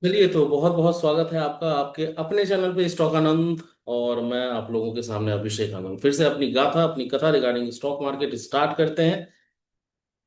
चलिए, तो बहुत बहुत स्वागत है आपका आपके अपने चैनल पे स्टॉक आनंद। और मैं आप लोगों के सामने अभिषेक आनंद फिर से अपनी गाथा अपनी कथा रिगार्डिंग स्टॉक मार्केट स्टार्ट करते हैं।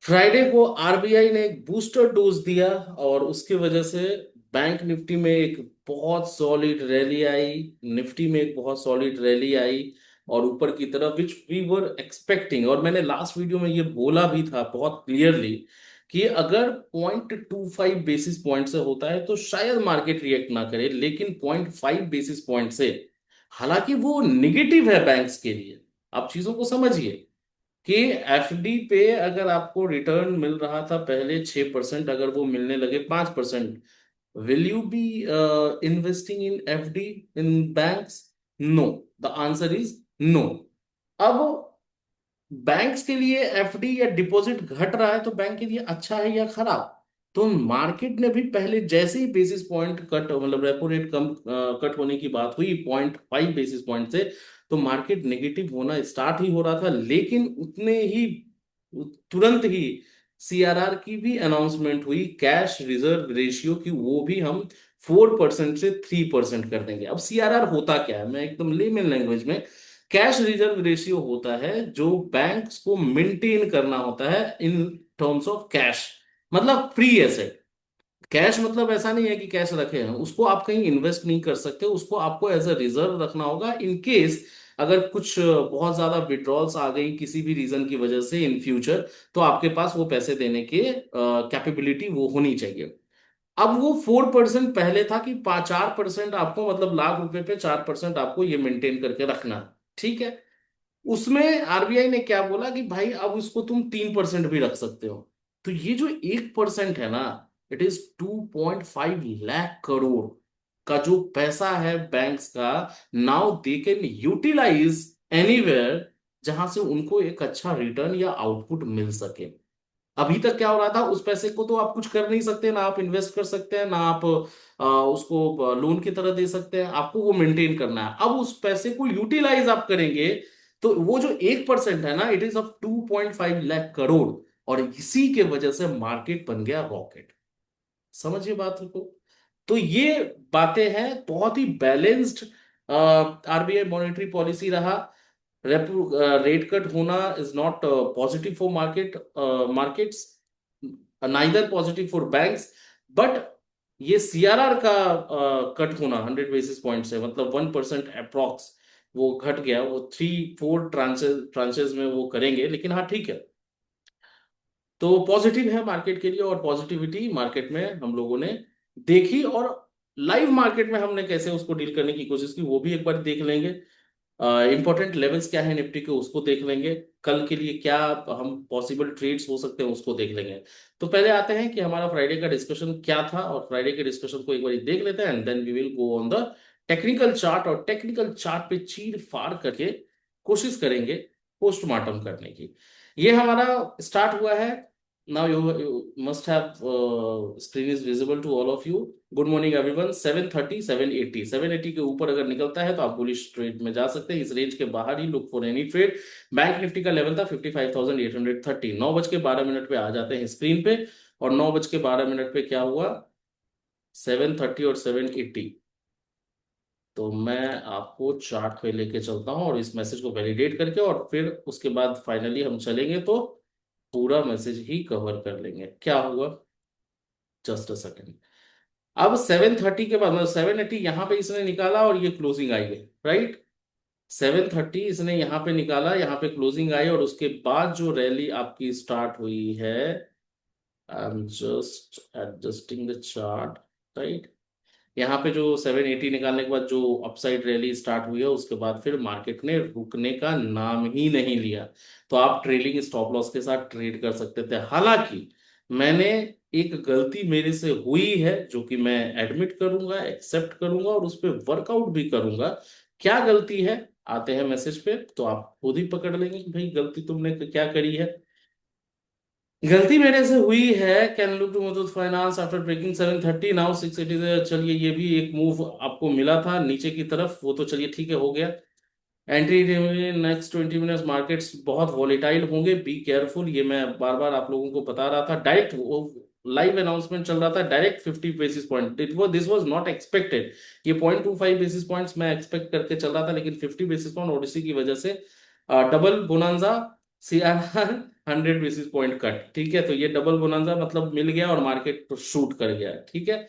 फ्राइडे को आरबीआई ने एक बूस्टर डोज दिया और उसकी वजह से बैंक निफ्टी में एक बहुत सॉलिड रैली आई। निफ्टी में एक बहुत सॉलिड रैली आई और ऊपर की तरफ विच वी वर एक्सपेक्टिंग। और मैंने लास्ट वीडियो में ये बोला भी था बहुत क्लियरली कि अगर 0.25 बेसिस पॉइंट से होता है तो शायद मार्केट रिएक्ट ना करे, लेकिन 0.5 बेसिस पॉइंट से, हालांकि वो निगेटिव है बैंक्स के लिए। आप चीजों को समझिए कि एफडी पे अगर आपको रिटर्न मिल रहा था पहले 6%, अगर वो मिलने लगे 5%, will you be investing in FD in banks? No. The answer is no. अब बैंक्स के लिए एफडी या डिपॉजिट घट रहा है तो बैंक के लिए अच्छा है या खराब? तो मार्केट ने भी पहले जैसे ही बेसिस पॉइंट कट, मतलब रेपो रेट कम कट होने की बात हुई 0.5 बेसिस पॉइंट से, तो मार्केट नेगेटिव होना स्टार्ट ही हो रहा था। लेकिन उतने ही तुरंत ही सीआरआर की भी अनाउंसमेंट हुई, कैश रिजर्व रेशियो की, वो भी हम 4% से 3% कर देंगे। अब सीआरआर होता क्या है, मैं एकदम लेमन लैंग्वेज में, कैश रिजर्व रेशियो होता है जो बैंक्स को मेंटेन करना होता है इन टर्म्स ऑफ कैश, मतलब फ्री एसेट। कैश मतलब ऐसा नहीं है कि कैश रखे हैं, उसको आप कहीं इन्वेस्ट नहीं कर सकते, उसको आपको एज अ रिजर्व रखना होगा इन केस अगर कुछ बहुत ज्यादा विड्रॉल्स आ गई किसी भी रीजन की वजह से इन फ्यूचर, तो आपके पास वो पैसे देने के कैपेबिलिटी वो होनी चाहिए। अब वो 4% पहले था कि 4% आपको, मतलब लाख रुपए पे 4% आपको ये मेंटेन करके रखना है। ठीक है। उसमें आरबीआई ने क्या बोला कि भाई अब उसको तुम 3% भी रख सकते हो। तो ये जो 1% है ना, इट इज 2.5 लाख करोड़ का जो पैसा है बैंक्स का। Now they can utilise anywhere जहां से उनको एक अच्छा रिटर्न या आउटपुट मिल सके। अभी तक क्या हो रहा था, उस पैसे को तो आप कुछ कर नहीं सकते, ना आप इन्वेस्ट कर सकते हैं, ना आप उसको लोन की तरह दे सकते हैं, आपको वो मेंटेन करना है। अब उस पैसे को यूटिलाइज आप करेंगे तो वो जो 1% है ना, it is of 2.5 lakh crore. और इसी के वजह से मार्केट बन गया रॉकेट। समझिए बात को। तो ये बातें हैं, बहुत ही बैलेंस्ड आरबीआई मॉनेटरी पॉलिसी रहा। रेपो रेट कट होना is not positive for markets, neither positive for banks. But ये सीआरआर का कट होना 100 बेसिस पॉइंट से, मतलब 1% अप्रॉक्स वो घट गया, वो 3-4 ट्रांचेस में वो करेंगे, लेकिन हाँ ठीक है। तो पॉजिटिव है मार्केट के लिए, और पॉजिटिविटी मार्केट में हम लोगों ने देखी, और लाइव मार्केट में हमने कैसे उसको डील करने की कोशिश की वो भी एक बार देख लेंगे। इंपॉर्टेंट लेवल्स क्या है निफ्टी के उसको देख लेंगे। कल के लिए क्या हम पॉसिबल ट्रेड्स हो सकते हैं उसको देख लेंगे। तो पहले आते हैं कि हमारा फ्राइडे का डिस्कशन क्या था, और फ्राइडे के डिस्कशन को एक बार देख लेते हैं, and then we will go on the technical chart. और टेक्निकल चार्ट पे चीर फाड़ करके कोशिश करेंगे पोस्टमार्टम करने की। ये हमारा स्टार्ट हुआ है। Now you must have screen is visible to all of you. Good morning everyone. 730, 780, 780 के ऊपर अगर निकलता है तो आप बुलिश ट्रेड में जा सकते हैं। इस रेंज के बाहर ही look for any trade. Bank Nifty का लेवल था 55,830। 9:12 पे आ जाते हैं स्क्रीन पे। और 9:12 पे क्या हुआ, 730 और 780। तो मैं आपको चार्ट पे लेके चलता हूँ और इस मैसेज को वैलिडेट करके, और फिर उसके बाद फाइनली हम चलेंगे तो पूरा मैसेज ही कवर कर लेंगे। क्या हुआ, जस्ट अ सेकेंड। अब 730 के बाद, मतलब 780 यहां पे इसने निकाला और ये क्लोजिंग आई है, राइट। 730 इसने यहां पे निकाला, यहां पे क्लोजिंग आई, और उसके बाद जो रैली आपकी स्टार्ट हुई है, I am just adjusting the chart, right. यहाँ पे जो 780 निकालने के बाद जो अपसाइड रैली स्टार्ट हुई है, उसके बाद फिर मार्केट ने रुकने का नाम ही नहीं लिया। तो आप ट्रेलिंग स्टॉप लॉस के साथ ट्रेड कर सकते थे। हालांकि मैंने, एक गलती मेरे से हुई है जो कि मैं एडमिट करूंगा, एक्सेप्ट करूंगा और उस पर वर्कआउट भी करूंगा। क्या गलती है, आते हैं मैसेज पे तो आप खुद ही पकड़ लेंगे कि भाई गलती तुमने क्या करी है। गलती मेरे से हुई है, can look to Muthoot finance after breaking 730 now 680 से, चलिए ये भी एक मूव आपको मिला था नीचे की तरफ, वो तो चलिए ठीक है, हो गया। एंट्री नेक्स्ट 20 मिनट्स, मार्केट्स बहुत वॉलेटाइल होंगे, बी केयरफुल, ये मैं बार बार आप लोगों को बता रहा था। डायरेक्ट लाइव अनाउंसमेंट चल रहा था direct 50 basis point, this was not expected. ये 0.25 बेसिस पॉइंट्स मैं एक्सपेक्ट करके चल रहा था, लेकिन 50 बेसिस पॉइंट ओडिसी की वजह से double bonanza, CRR 100 basis point cut. ठीक है, तो ये डबल बोनांजा मतलब मिल गया और मार्केट तो शूट कर गया। ठीक है,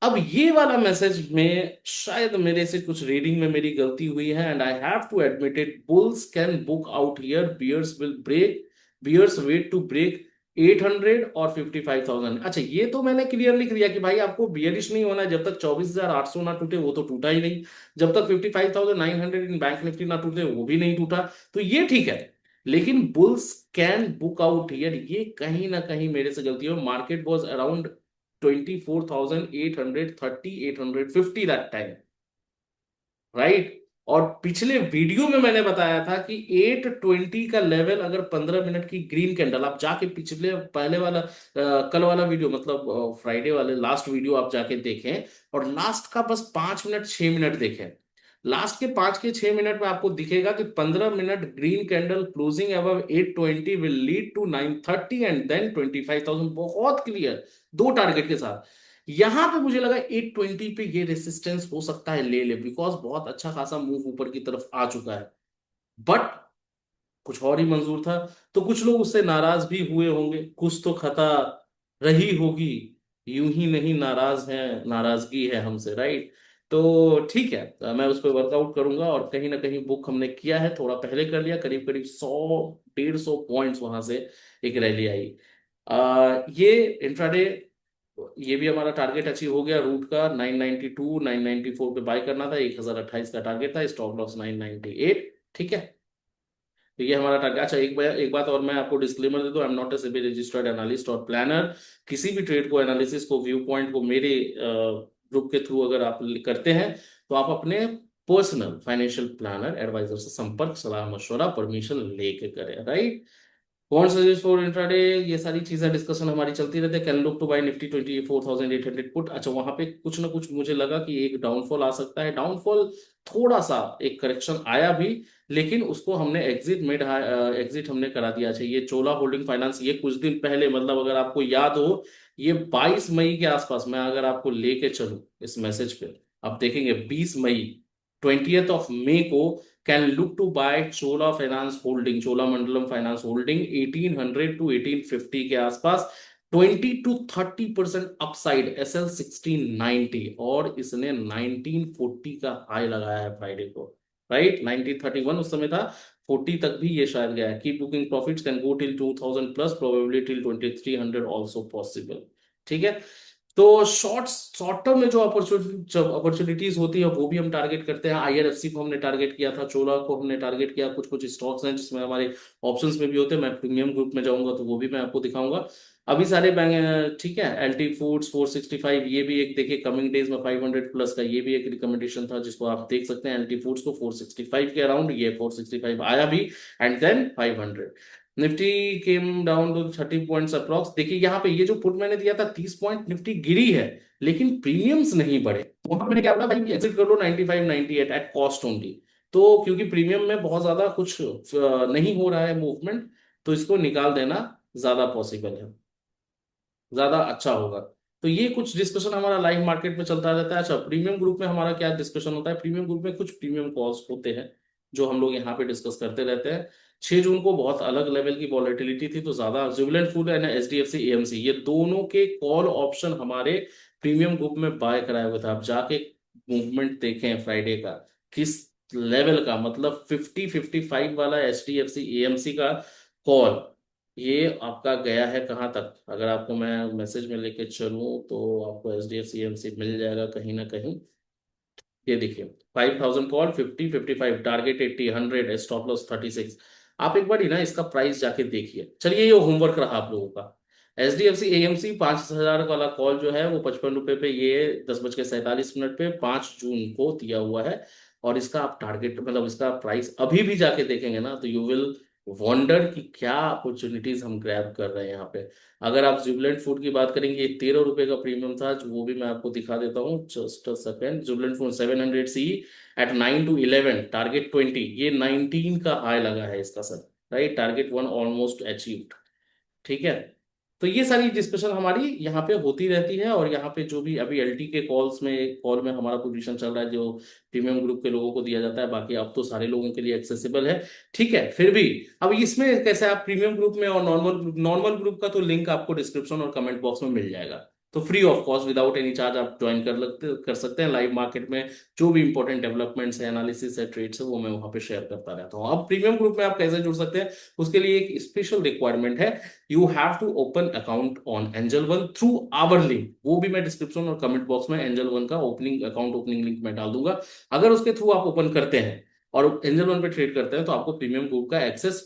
अब ये वाला मैसेज में शायद मेरे से कुछ रीडिंग में मेरी गलती हुई है, and I have to admit it. Bulls can book out here, bears will break, bears wait to break 800 और 55,000। अच्छा, ये तो मैंने क्लियर लिख दिया कि भाई आपको बियरिश नहीं होना है, जब तक 24,800 ना टूटे वो तो टूटा ही नहीं, जब तक 55,900 इन बैंक निफ्टी ना टूटे वो भी नहीं टूटा, तो ये ठीक है। लेकिन bulls can book out here, ये कहीं ना कहीं मेरे से गलती है। Market was around 24,830, 850 that time, right. और पिछले वीडियो में मैंने बताया था कि 820 का लेवल, अगर 15 मिनट की ग्रीन कैंडल, आप जाके पिछले पहले वाला कल वाला वीडियो, मतलब फ्राइडे वाले लास्ट वीडियो आप जाके देखें, और लास्ट का बस 5 मिनट 6 मिनट देखें। लास्ट के 5 के 6 मिनट में आपको दिखेगा कि 15 minute green candle closing above 820 will lead to 930 and then 25,000, बहुत क्लियर, दो टारगेट के साथ। यहां पे मुझे लगा 820 पे ये रेसिस्टेंस हो सकता है ले ले, बिकॉज बहुत अच्छा खासा मूव ऊपर की तरफ आ चुका है। बट कुछ और ही मंजूर था, तो कुछ लोग उससे नाराज भी हुए होंगे, कुछ तो खता रही होगी, यूं ही नहीं नाराज हैं, नाराजगी है हमसे, राइट। तो ठीक है, तो मैं उस पर वर्कआउट करूंगा, और कहीं ना कहीं बुक हमने किया है, थोड़ा पहले कर लिया, करीब करीब 100 150 पॉइंट्स वहां से एक रैली आई। ये इंट्राडे, ये भी हमारा टारगेट अचीव हो गया। रूट का 992 994 पे बाय करना था, 1028 का टारगेट था, स्टॉप लॉस 998। ठीक है, तो ये हमारा टारगेट। अच्छा, एक बात और मैं आपको डिस्क्लेमर दे दूं, I am not a SEBI registered analyst और प्लानर। किसी भी ट्रेड को, एनालिसिस को, व्यू पॉइंट को मेरे ग्रुप के थ्रू अगर आप करते हैं, तो आप अपने पर्सनल फाइनेंशियल प्लानर एडवाइजर से संपर्क, सलाह मशवरा, परमिशन लेके करें, राइट। कौन सजेस्ट फॉर इंट्राडे, ये सारी चीजें डिस्कशन हमारी चलती रहती है। Can look to buy Nifty 24,800 put. अच्छा, वहां पे कुछ ना कुछ मुझे लगा कि एक डाउनफॉल आ सकता है, डाउनफॉल थोड़ा सा एक करेक्शन आया भी, लेकिन उसको हमने एग्जिट हमने करा दिया। अच्छा, ये चोला होल्डिंग फाइनेंस, ये कुछ दिन पहले, मतलब अगर आपको याद हो, ये 22 मई के आसपास, मैं अगर आपको लेके चलूं इस मैसेज पे, आप देखेंगे 20 मई, 20th of May को, can look to buy Chola finance holding, Chola Mandalam finance holding 1800 to 1850 के आसपास, 20 to 30% अपसाइड, SL 1690, और इसने 1940 का हाई लगाया है फ्राइडे को, राइट। 1931 उस समय था, 40 तक भी ये शायद गया है। की booking profits can go till 2000 plus, probably till 2300 also possible. ठीक है, तो शॉर्ट टर्म में जो अपॉर्चुनिटीज होती है वो भी हम टारगेट करते हैं। IRFC को हमने टारगेट किया था, चोला को हमने टारगेट किया, कुछ कुछ स्टॉक्स हैं जिसमें हमारे ऑप्शंस में भी होते हैं। मैं प्रीमियम ग्रुप में जाऊंगा तो वो भी मैं आपको दिखाऊंगा। अभी सारे बैंक, ठीक है। LT फूड्स 465, ये भी एक देखिए कमिंग डेज में 500 प्लस का, ये भी एक रिकमेंडेशन था जिसको आप देख सकते हैं। LT फूड्स को 465 के अराउंड, ये 465 आया भी, and then 500। Nifty came down to 30 points approx. देखिए यहाँ पे ये जो पुट मैंने दिया था 30 पॉइंट, निफ्टी गिरी है, लेकिन प्रीमियम्स नहीं बढ़े। तो वहां मैंने क्या बोला, भाई एग्जिट कर लो 95 98 एट कॉस्ट ओनली। तो क्योंकि प्रीमियम में बहुत ज्यादा कुछ नहीं हो रहा है मूवमेंट, तो इसको निकाल देना ज्यादा पॉसिबल है, ज्यादा अच्छा होगा। तो ये कुछ डिस्कशन हमारा लाइव मार्केट में चलता रहता है। अच्छा, प्रीमियम ग्रुप में हमारा क्या डिस्कशन होता है, प्रीमियम ग्रुप में कुछ प्रीमियम कॉल्स होते हैं जो हम लोग यहाँ पे डिस्कस करते रहते हैं। 6 जून को बहुत अलग लेवल की वॉलेटिलिटी थी, तो ज्यादा Jubilant food and HDFC AMC, ये दोनों के कॉल ऑप्शन हमारे प्रीमियम ग्रुप में बाय कराए हुए थे। आप जाके मूवमेंट देखें फ्राइडे का, किस लेवल का, मतलब 50 55 वाला HDFC AMC का कॉल, ये आपका गया है कहाँ तक। अगर आपको मैं मैसेज में लेके चलूं तो आपको HDFC AMC मिल जाएगा कहीं ना कहीं। ये देखिए 5,000 कॉल, 50 55, टारगेट 80 100, स्टॉप लॉस 36। आप एक बार ही ना इसका प्राइस जाके देखिए। चलिए, ये होमवर्क रहा आप लोगों का। HDFC AMC 5,000 वाला कॉल जो है वो 55 रुपए पे, ये 10:47 पे 5 जून को दिया हुआ है। और इसका आप टारगेट, मतलब इसका प्राइस अभी भी जाके देखेंगे ना, तो यू विल वंडर कि क्या अपॉर्चुनिटीज हम ग्रैब कर रहे हैं यहाँ पे। अगर आप जुबिलेंट फूड की बात करेंगे, 13 रुपए का प्रीमियम था, जो वो भी मैं आपको दिखा देता हूँ, just a second. Jubilant food 700C at 9 to 11, target 20, ये 19 का हाई लगा है इसका sir, right. Target 1 almost achieved. ठीक है, तो ये सारी डिस्कशन हमारी यहाँ पे होती रहती है। और यहाँ पे जो भी अभी एलटी के कॉल में हमारा पोजीशन चल रहा है जो प्रीमियम ग्रुप के लोगों को दिया जाता है, बाकी अब तो सारे लोगों के लिए एक्सेसिबल है। ठीक है, फिर भी अब इसमें कैसे आप प्रीमियम ग्रुप में और नॉर्मल ग्रुप का तो लिंक आपको डिस्क्रिप्शन और कमेंट बॉक्स में मिल जाएगा। तो free of cost without any charge आप ज्वाइन कर सकते हैं। लाइव मार्केट में जो भी इंपॉर्टेंट डेवलपमेंट्स है, एनालिसिस है, ट्रेड्स है, वो मैं वहां पे शेयर करता रहता हूँ। अब प्रीमियम ग्रुप में आप कैसे जुड़ सकते हैं, उसके लिए एक स्पेशल रिक्वायरमेंट है। You have to open account on Angel One through our link. वो भी मैं डिस्क्रिप्शन और कमेंट बॉक्स में एंजल वन का ओपनिंग लिंक मैं डाल दूंगा। अगर उसके थ्रू आप ओपन करते हैं और एंजल वन पे ट्रेड करते हैं तो आपको प्रीमियम ग्रुप का एक्सेस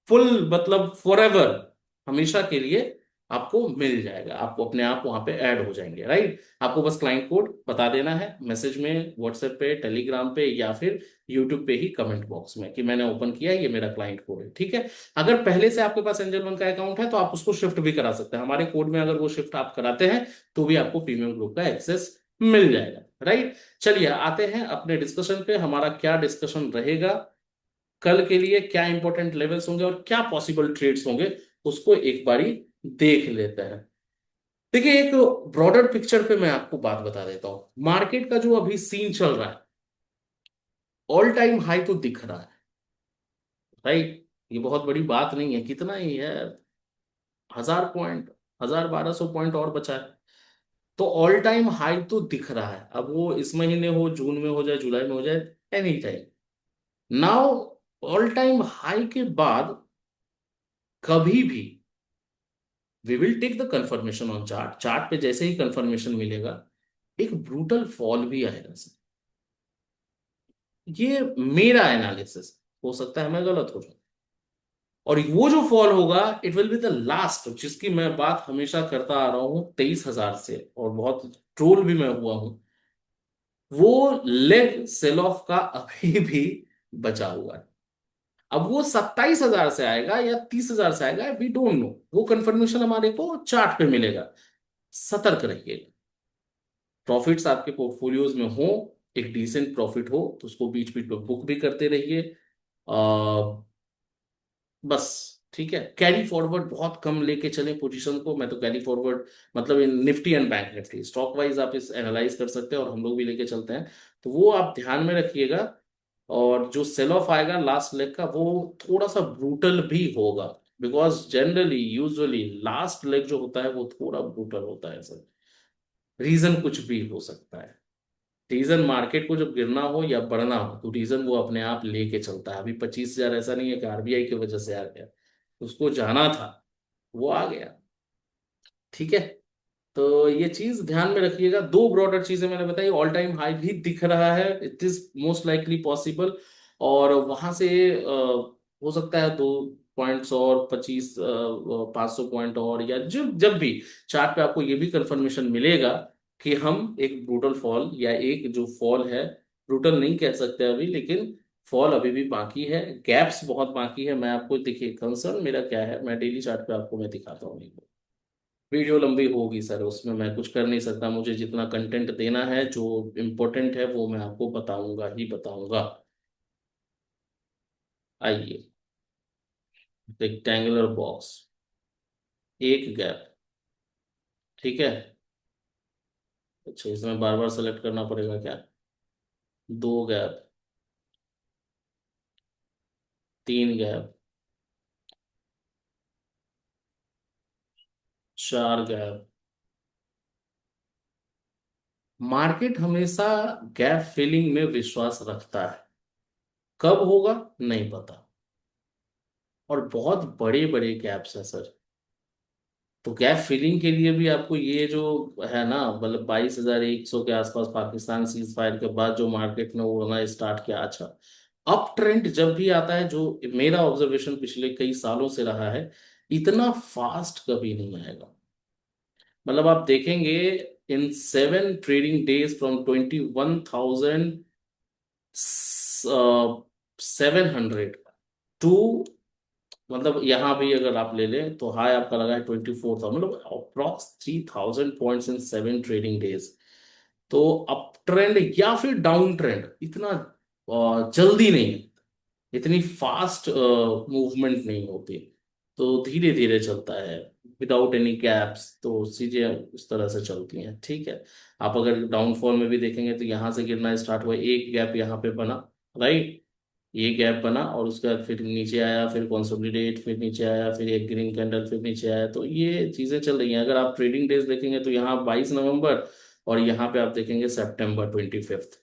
फुल, मतलब फॉर एवर, हमेशा के लिए आपको मिल जाएगा। आपको अपने आप वहां पे ऐड हो जाएंगे, राइट। आपको बस क्लाइंट कोड बता देना है मैसेज में, व्हाट्सएप पे, टेलीग्राम पे, या फिर यूट्यूब पे ही कमेंट बॉक्स में कि मैंने ओपन किया है, ये मेरा क्लाइंट कोड है। ठीक है। अगर पहले से आपके पास एंजल वन का अकाउंट है तो आप उसको शिफ्ट भी करा सकते हैं हमारे कोड में। अगर वो शिफ्ट आप कराते हैं तो भी आपको प्रीमियम ग्रुप का एक्सेस मिल जाएगा, राइट। चलिए आते हैं अपने डिस्कशन पे। हमारा क्या डिस्कशन रहेगा कल के लिए, क्या इंपॉर्टेंट लेवल्स होंगे और क्या पॉसिबल ट्रेड्स होंगे, उसको एक बारी देख लेते हैं। देखिए, एक ब्रॉडर पिक्चर पे मैं आपको बात बता देता हूं। मार्केट का जो अभी सीन चल रहा है, ऑल टाइम हाई तो दिख रहा है, राइट। ये बहुत बड़ी बात नहीं है, कितना ही है, 1000 पॉइंट, 1200 पॉइंट और बचा है। तो ऑल टाइम हाई तो दिख रहा है। अब वो इस महीने हो, जून में हो जाए, जुलाई में हो जाए, any time. Now all time high के बाद कभी भी we will take the confirmation on chart. Chart पे जैसे ही कंफर्मेशन मिलेगा, एक ब्रूटल फॉल भी आएगा सर। ये मेरा एनालिसिस, हो सकता है मैं गलत हो जाऊं। और वो जो फॉल होगा, it will be the last, जिसकी मैं बात हमेशा करता आ रहा हूं 23,000 से, और बहुत ट्रोल भी मैं हुआ हूं। वो लेग सेल ऑफ का अभी भी बचा हुआ है। अब वो 27,000 से आएगा या 30,000 से आएगा, वी डोंट नो। वो कंफर्मेशन हमारे को चार्ट पे मिलेगा। सतर्क रहिए। प्रॉफिट्स आपके पोर्टफोलियोज में हो, एक डिसेंट प्रॉफिट हो, तो उसको बीच बीच में बुक भी करते रहिए। बस, ठीक है। कैरी फॉरवर्ड बहुत कम लेके चले पोजीशन को। मैं तो कैरी फॉरवर्ड, मतलब in Nifty and bank Nifty stock wise आप इस एनालाइज कर सकते हैं, और हम लोग भी लेके चलते हैं। तो वो आप ध्यान में रखिएगा। और जो सेल ऑफ आएगा लास्ट लेग का, वो थोड़ा सा ब्रूटल भी होगा। Because generally usually last leg जो होता है वो थोड़ा ब्रूटल होता है सर। रीजन कुछ भी हो सकता है। रीजन मार्केट को जब गिरना हो या बढ़ना हो, तो रीजन वो अपने आप लेके चलता है। अभी 25,000 ऐसा नहीं है कि आरबीआई की वजह से आ गया, उसको जाना था, वो आ गया। ठीक है। तो ये चीज ध्यान में रखिएगा। दो ब्रॉडर चीजें मैंने बताई, ऑल टाइम हाई भी दिख रहा है, it is most likely possible. और वहां से हो सकता है 2 पॉइंट्स और 500 पॉइंट और, या जब जब भी चार्ट पे आपको ये भी कंफर्मेशन मिलेगा कि हम एक ब्रूटल फॉल, या एक जो फॉल है, ब्रूटल नहीं कह सकते अभी, लेकिन फॉल अभी भी बाकी है, गैप्स बहुत बाकी है। मैं आपको, देखिए कंसर्न मेरा क्या है, मैं डेली चार्ट पे आपको मैं दिखाता हूँ। वीडियो लंबी होगी सर, उसमें मैं कुछ कर नहीं सकता। मुझे जितना कंटेंट देना है, जो इम्पोर्टेंट है, वो मैं आपको बताऊंगा ही बताऊंगा। आइए, रेक्टेंगुलर बॉक्स, एक गैप, ठीक है। अच्छा, इसमें बार बार सेलेक्ट करना पड़ेगा क्या? दो गैप, तीन गैप, चार गैप। मार्केट हमेशा गैप फिलिंग में विश्वास रखता है। कब होगा नहीं पता, और बहुत बड़े बड़े गैप्स है सर। तो गैप फिलिंग के लिए भी आपको ये जो है ना, मतलब 22,100 के आसपास पाकिस्तान सीज फायर के बाद जो मार्केट ने उड़ना स्टार्ट किया। अच्छा, अप ट्रेंड जब भी आता है, जो मेरा ऑब्जर्वेशन पिछले कई सालों से रहा है, इतना फास्ट कभी नहीं आएगा। मतलब आप देखेंगे, इन 7 ट्रेडिंग डेज फ्रॉम 21,700 टू, मतलब यहाँ भी अगर आप ले लें तो हाई आपका लगा है 24,000, मतलब approx 3,000 points in 7 trading days. तो अप ट्रेंड या फिर डाउन ट्रेंड इतना जल्दी नहीं, इतनी फास्ट मूवमेंट नहीं होती। तो धीरे धीरे चलता है, विदाउट एनी गैप्स, तो चीजें उस तरह से चलती हैं। ठीक है। आप अगर डाउनफॉल में भी देखेंगे तो यहाँ से गिरना स्टार्ट हुआ, एक गैप यहाँ पे बना, राइट, ये गैप बना और उसके बाद फिर नीचे आया, फिर कंसोलिडेट, फिर नीचे आया, फिर एक ग्रीन कैंडल, फिर नीचे आया। तो ये चीजें चल रही हैं। अगर आप ट्रेडिंग डेज देखेंगे तो यहाँ 22 नवंबर, और यहाँ पे आप देखेंगे September 25,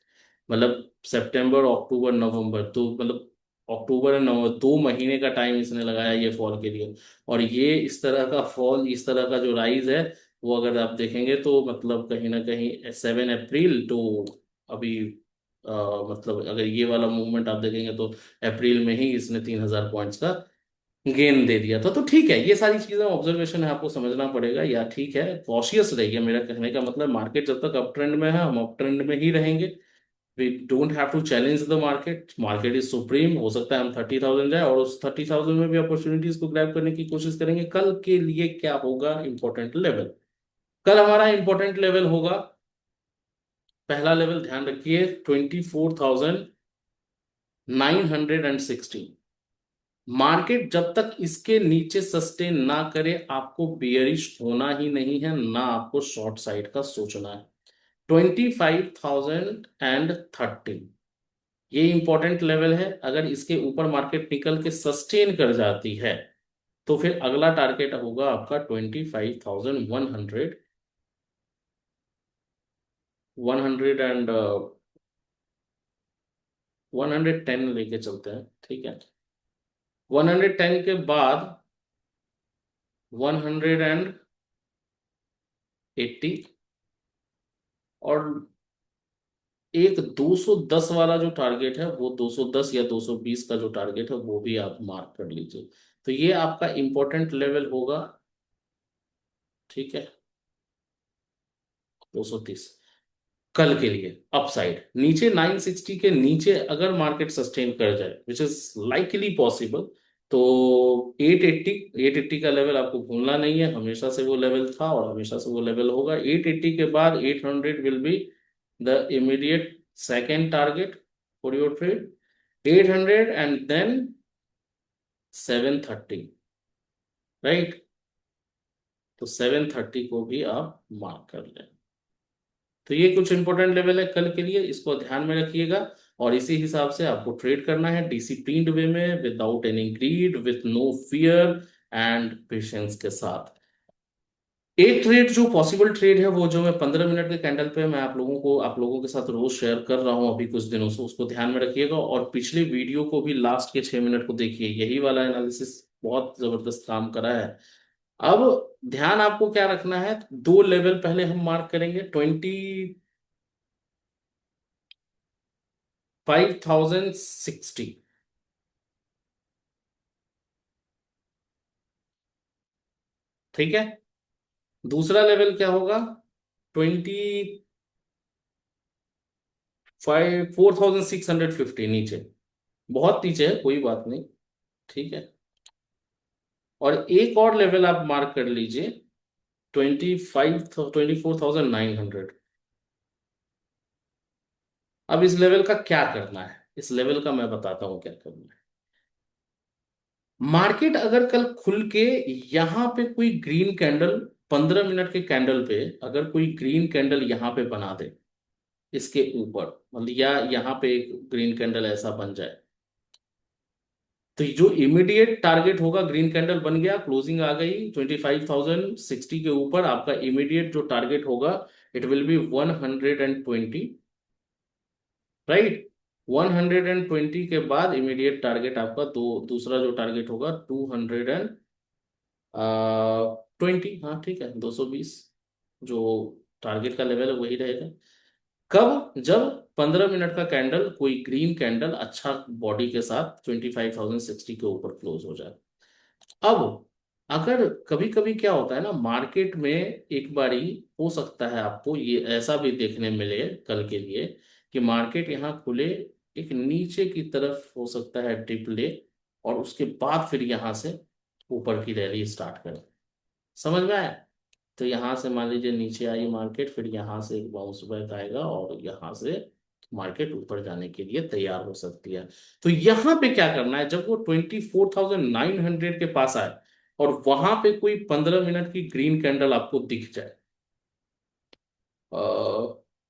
मतलब सितंबर, अक्टूबर, नवंबर, तो मतलब अक्टूबर और नवंबर 2 महीने का टाइम इसने लगाया ये फॉल के लिए। और ये इस तरह का फॉल, इस तरह का जो राइज है, वो अगर आप देखेंगे तो मतलब कहीं ना कहीं 7 अप्रैल तो अभी अ, मतलब अगर ये वाला मूवमेंट आप देखेंगे तो अप्रैल में ही इसने 3,000 पॉइंट्स का गेन दे दिया था। तो ठीक है, ये सारी चीजें ऑब्जर्वेशन है, आपको समझना पड़ेगा, या ठीक है, कॉशियस रहिए। मेरा कहने का मतलब मार्केट जब तक अप ट्रेंड में है, हम अप ट्रेंड में ही रहेंगे। We don't have to challenge the market, market is supreme. हो सकता है हम 30,000 जाए और उस 30,000 में भी अपॉर्चुनिटीज को ग्रैब करने की कोशिश करेंगे। कल के लिए क्या होगा इंपॉर्टेंट लेवल, कल हमारा इंपॉर्टेंट लेवल होगा, पहला लेवल ध्यान रखिए, 24,916। मार्केट जब तक इसके नीचे सस्टेन ना करे, आपको बियरिश होना ही नहीं है, ना आपको शॉर्ट साइड का सोचना है। 25,013, ये इंपॉर्टेंट लेवल है। अगर इसके ऊपर मार्केट निकल के सस्टेन कर जाती है तो फिर अगला टारगेट होगा आपका 25,100, 100 एंड 110 लेके चलते हैं। ठीक है। 110 के बाद 180, और एक 210 वाला जो टारगेट है, वो 210 या 220 का जो टारगेट है वो भी आप मार्क कर लीजिए। तो ये आपका इंपॉर्टेंट लेवल होगा। ठीक है। 230 कल के लिए अपसाइड, नीचे 960 के नीचे अगर मार्केट सस्टेन कर जाए, विच इज लाइकली पॉसिबल, तो 880, 880 का लेवल आपको भूलना नहीं है। हमेशा से वो लेवल था और हमेशा से वो लेवल होगा। 880 के बाद 800 will be the immediate second target for your trade, 800 and then 730, right. तो 730 को भी आप मार्क कर लें। तो ये कुछ इंपॉर्टेंट लेवल है कल के लिए, इसको ध्यान में रखिएगा। और इसी हिसाब से आपको ट्रेड करना है, डिसिप्लिन्ड वे में, without any greed, with no fear, and patience के साथ। एक ट्रेड जो पॉसिबल ट्रेड है, वो जो मैं 15 मिनट के कैंडल पे मैं आप लोगों के साथ रोज शेयर कर रहा हूं अभी कुछ दिनों से, उसको ध्यान में रखिएगा। और पिछले वीडियो को भी, लास्ट के 6 मिनट को देखिए, यही वाला एनालिसिस बहुत जबरदस्त काम करा है। अब ध्यान आपको क्या रखना है, दो लेवल पहले हम मार्क करेंगे, 25,060। ठीक है। दूसरा लेवल क्या होगा, 4,650 नीचे, बहुत नीचे है, कोई बात नहीं। ठीक है। और एक और लेवल आप मार्क कर लीजिए, 24,900। अब इस लेवल का क्या करना है, इस लेवल का मैं बताता हूं क्या करना है। मार्केट अगर कल खुल के यहां पे कोई ग्रीन कैंडल, 15 मिनट के कैंडल पे अगर कोई ग्रीन कैंडल यहां पे बना दे, इसके ऊपर, मतलब या यहाँ पे एक ग्रीन कैंडल ऐसा बन जाए, तो जो इमीडिएट टारगेट होगा, ग्रीन कैंडल बन गया, क्लोजिंग आ गई 25,060 के ऊपर, आपका इमीडिएट जो टारगेट होगा, इट विल बी 120, राइट। 120 के बाद इमीडिएट टारगेट आपका दूसरा जो टारगेट होगा 220, हाँ ठीक है, 220 जो टारगेट का लेवल है वही रहेगा। कब, जब 15 मिनट का कैंडल, कोई ग्रीन कैंडल अच्छा बॉडी के साथ 25,060 के ऊपर क्लोज हो जाए। अब अगर कभी कभी क्या होता है ना, मार्केट में एक बारी हो सकता है आपको ये ऐसा भी देखने मिले कल के लिए, कि मार्केट यहाँ खुले, एक नीचे की तरफ हो सकता है डिप ले, और उसके बाद फिर यहाँ से ऊपर की रैली स्टार्ट करे। समझ में आया। तो यहाँ से मान लीजिए नीचे आई मार्केट, फिर यहाँ से एक बाउंस बैक आएगा और यहाँ से मार्केट ऊपर जाने के लिए तैयार हो सकती है। तो यहाँ पे क्या करना है, जब वो 24,900 के पास आए, और वहां पे कोई 15 मिनट की ग्रीन कैंडल आपको दिख जाए,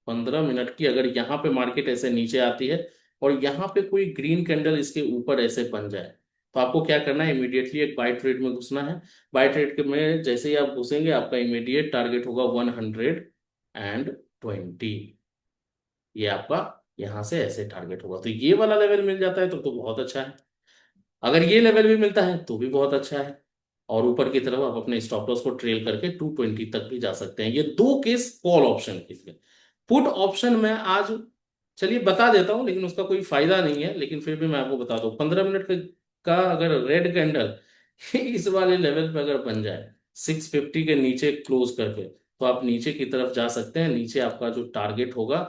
15 मिनट की, अगर यहाँ पे मार्केट ऐसे नीचे आती है और यहाँ पे कोई ग्रीन कैंडल इसके ऊपर ऐसे बन जाए, तो आपको क्या करना है, इमीडिएटली एक बाय ट्रेड में घुसना है। बाय ट्रेड में जैसे ही आप घुसेंगे, आपका इमीडिएट टारगेट होगा 120। ये आपका यहाँ से ऐसे टारगेट होगा, तो ये वाला लेवल मिल जाता है तो बहुत अच्छा है। अगर ये लेवल भी मिलता है तो भी बहुत अच्छा है। और ऊपर की तरफ आप अपने स्टॉप लॉस को ट्रेल करके 220 तक भी जा सकते हैं। ये दो केस कॉल ऑप्शन के लिए। पुट ऑप्शन में आज चलिए बता देता हूं, लेकिन उसका कोई फायदा नहीं है, लेकिन फिर भी मैं आपको बता दूं, 15 मिनट का अगर रेड कैंडल इस वाले लेवल पे अगर बन जाए 650 के नीचे क्लोज करके, तो आप नीचे की तरफ जा सकते हैं। नीचे आपका जो टारगेट होगा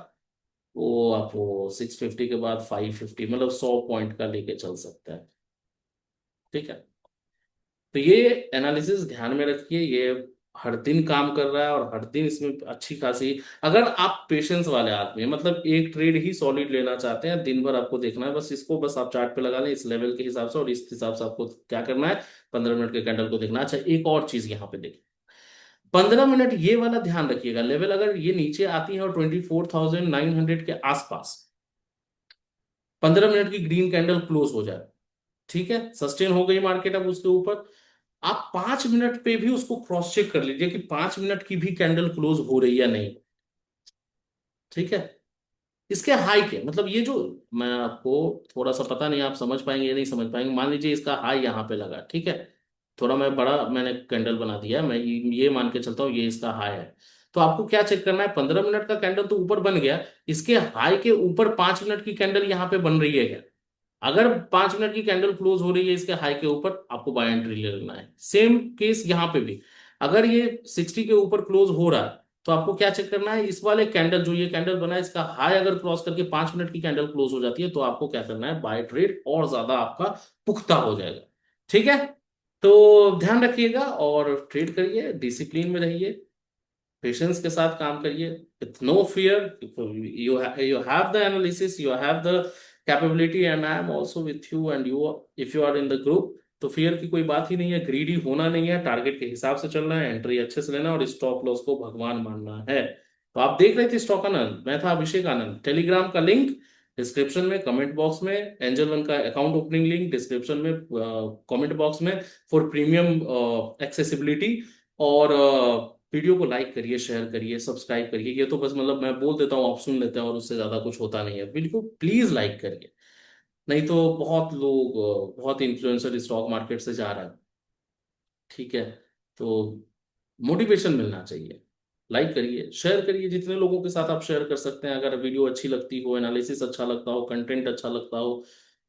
वो आपको 650 के बाद 550, मतलब 100 पॉइंट का लेके चल सकता है। ठीक है, तो ये एनालिसिस ध्यान में रखिए, ये हर दिन काम कर रहा है और हर दिन इसमें अच्छी खासी, अगर आप पेशेंस वाले आदमी हैं, मतलब एक ट्रेड ही सॉलिड लेना चाहते हैं, दिन भर आपको देखना है बस इसको, बस आप चार्ट पे लगा लें इस लेवल के हिसाब से, और इस हिसाब से आपको क्या करना है, 15 मिनट के कैंडल को देखना है। अच्छा, एक और चीज यहाँ पे देखिए, 15 मिनट ये वाला ध्यान रखिएगा, लेवल अगर ये नीचे आती है और 24,900 के आसपास 15 मिनट की ग्रीन कैंडल क्लोज हो जाए, ठीक है, सस्टेन हो गई मार्केट अब उसके ऊपर, आप 5 मिनट पे भी उसको क्रॉस चेक कर लीजिए कि 5 मिनट की भी कैंडल क्लोज हो रही है या नहीं। ठीक है, इसके हाई के मतलब ये जो, मैं आपको थोड़ा सा, पता नहीं आप समझ पाएंगे या नहीं समझ पाएंगे, मान लीजिए इसका हाई यहाँ पे लगा, ठीक है, थोड़ा मैं बड़ा मैंने कैंडल बना दिया है, मैं ये मान के चलता हूँ ये इसका हाई है। तो आपको क्या चेक करना है, 15 मिनट का कैंडल तो ऊपर बन गया, इसके हाई के ऊपर 5 मिनट की कैंडल यहाँ पे बन रही है क्या? अगर 5 मिनट की कैंडल क्लोज हो रही है इसके हाई के ऊपर, आपको बाय एंट्री ले लेना है। सेम केस यहाँ पे भी, अगर ये 60 के ऊपर क्लोज हो रहा है, तो आपको क्या चेक करना है, इस वाले कैंडल जो ये कैंडल बना है इसका हाई अगर क्रॉस करके 5 मिनट की कैंडल क्लोज हो जाती है, तो आपको क्या करना है, बाय ट्रेड और ज्यादा आपका पुख्ता हो जाएगा। ठीक है, तो ध्यान रखिएगा और ट्रेड करिए, डिसिप्लिन में रहिए, पेशेंस के साथ काम करिए, with no fear. You have the analysis, you have the capability, and I am also with you, and you, if you are in the group, तो फियर की कोई बात ही नहीं है, ग्रीडी होना नहीं है, टारगेट के हिसाब से चलना है, एंट्री अच्छे से लेना है और स्टॉप लॉस को भगवान मानना है। तो आप देख रहे थे स्टॉक आनंद, मैं था अभिषेक आनंद। टेलीग्राम का लिंक डिस्क्रिप्शन में, कमेंट बॉक्स में, एंजल वन का अकाउंट ओपनिंग लिंक डिस्क्रिप्शन में, कमेंट बॉक्स में, फॉर प्रीमियम एक्सेसिबिलिटी। और वीडियो को लाइक करिए, शेयर करिए, सब्सक्राइब करिए, ये तो बस मतलब मैं बोल देता हूँ, आप सुन लेते हैं और उससे ज्यादा कुछ होता नहीं है, बिल्कुल प्लीज लाइक करिए। नहीं तो बहुत लोग, बहुत इन्फ्लुएंसर स्टॉक मार्केट से जा रहा है। ठीक है, तो मोटिवेशन मिलना चाहिए। लाइक करिए, शेयर करिए, जितने लोगों के साथ आप शेयर कर सकते हैं। अगर वीडियो अच्छी लगती हो, एनालिसिस अच्छा लगता हो, कंटेंट अच्छा लगता हो,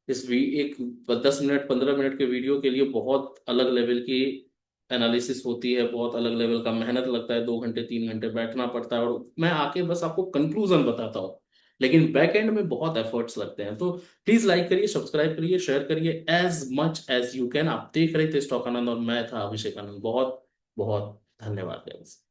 इस भी एक 10 मिनट 15 मिनट के वीडियो के लिए बहुत अलग लेवल की एनालिसिस होती है, बहुत अलग लेवल का मेहनत लगता है, 2 घंटे 3 घंटे बैठना पड़ता है, और मैं आके बस आपको कंक्लूजन बताता हूँ, लेकिन बैक एंड में बहुत एफर्ट्स लगते हैं। तो प्लीज लाइक करिए, सब्सक्राइब करिए, शेयर करिए as much as you can. आप देख रहे थे स्टॉक आनंद और मैं था अभिषेक आनंद। बहुत बहुत धन्यवाद guys।